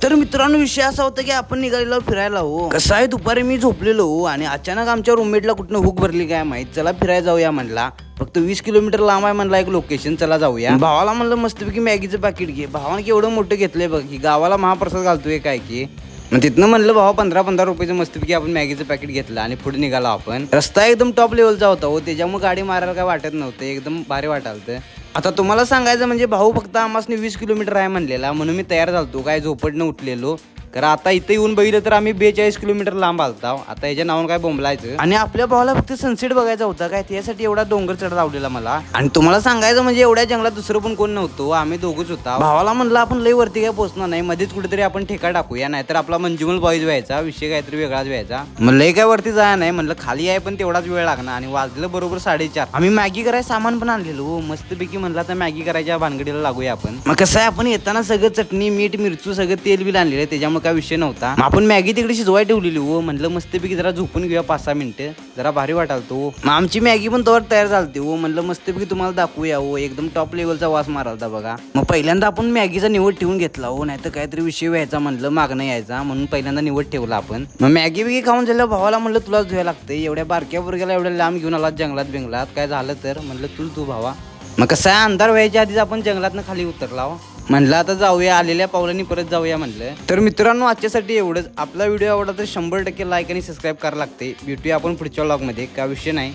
तर मित्रांनो विषय असा होता की आपण निघालेलो फिरायला हो. कसं आहे दुपारी मी झोपलेलो हो आणि अचानक आमच्या रूममेटला कुठनं हुक भरली काय माहित, चला फिरायला जाऊया म्हणला. फक्त 20 किलोमीटर लांब आहे म्हणला एक लोकेशन, चला जाऊया. भावाला म्हणलं मस्तपैकी मॅगीचं पॅकेट घे. भावाने केवढं मोठं घेतलंय बघ, की गावाला महाप्रसाद घालतोय काय की. मग तिथनं म्हणलं भावा 15-15 रुपयाचं मस्तपैकी आपण मॅगीचं पॅकेट घेतलं आणि पुढे निघालो आपण. रस्ता एकदम टॉप लेवलचा होता हो, त्याच्यामुळे गाडी मारायला काय वाटत नव्हतं, एकदम भारी वाटालतं. आता तुम्हाला सांगायचं म्हणजे भाऊ फक्त आम्हाला 20 किलोमीटर आहे म्हणलेला, म्हणून मी तयार झालतो, काय झोपडनं उठलेलो. कारण आता इथे येऊन बघितलं तर आम्ही 42 किलोमीटर लांब आलता. आता याच्या नावानं काय बोंबलायचं. आणि आपल्या भावाला फक्त सनसेट बघायचा होता काय, त्यासाठी एवढा डोंगर चढ लावलेला मला. आणि तुम्हाला सांगायचं म्हणजे एवढ्या जंगलात दुसरं पण कोण नव्हतं, आम्ही दोघंच होता. भावाला म्हणलं आपण लई वरती काय पोहोचणार नाही, मध्येच कुठेतरी आपण ठेका टाकूया, नाहीतर आपला मंजुमल बॉईज व्हायचा, विषय काहीतरी वेगळाच व्हायचा. मग लई काय वरती जाया नाही म्हणलं, खाली आहे पण तेवढाच वेळ लागणार. आणि वाजलं बरोबर 4:30. आम्ही मॅगी करायचं सामान पण आणलेलो मस्तपैकी, म्हणलं आता मॅगी करायच्या भानगडीला लागूया आपण. मग कसं आहे आपण येताना सगळं चटणी मीठ मिरचू सगळं तेल बिल आणलेलं, त्याच्यामुळे काय विषय नव्हता. आपण मॅगी तिकडे शिजवाय ठेवलेली हो, म्हणलं मस्तपैकी जरा झोपून घेऊया 5-6 मिनिटं, जरा भारी वाटालतो. मग आमची मॅगी पण तोवर तयार झालती हो, म्हणलं मस्तपैकी तुम्हाला दाखवूया हो, एकदम टॉप लेवलचा वास मारालता बघा. मग पहिल्यांदा आपण मॅगीचा निवड ठेवून घेतला हो, नाहीतर काहीतरी विषय व्हायचा म्हणलं, मागणं यायचा, म्हणून पहिल्यांदा निवड ठेवला आपण. मग मॅगी बिगी खाऊन झालं, भावाला म्हणलं तुलाच धुवायला लागतंय, एवढ्या बारक्या वर्गाला एवढ्या लांब घेऊन आला जंगलात बिंगलात, काय झालं तर म्हणलं तूच धु भावा. मग कसं आहे अंधार व्हायच्या आधीच आपण जंगलातनं खाली उतरला हो. म्हणलं आता जाऊया, आलेल्या पावलांनी परत जाऊया म्हणलं. तर मित्रांनो आजच्यासाठी एवढंच. आपला व्हिडिओ आवडला तर 100% लाईक आणि सबस्क्राईब करायला लागते. भेटूया आपण पुढच्या व्लॉगमध्ये, काय विषय नाही.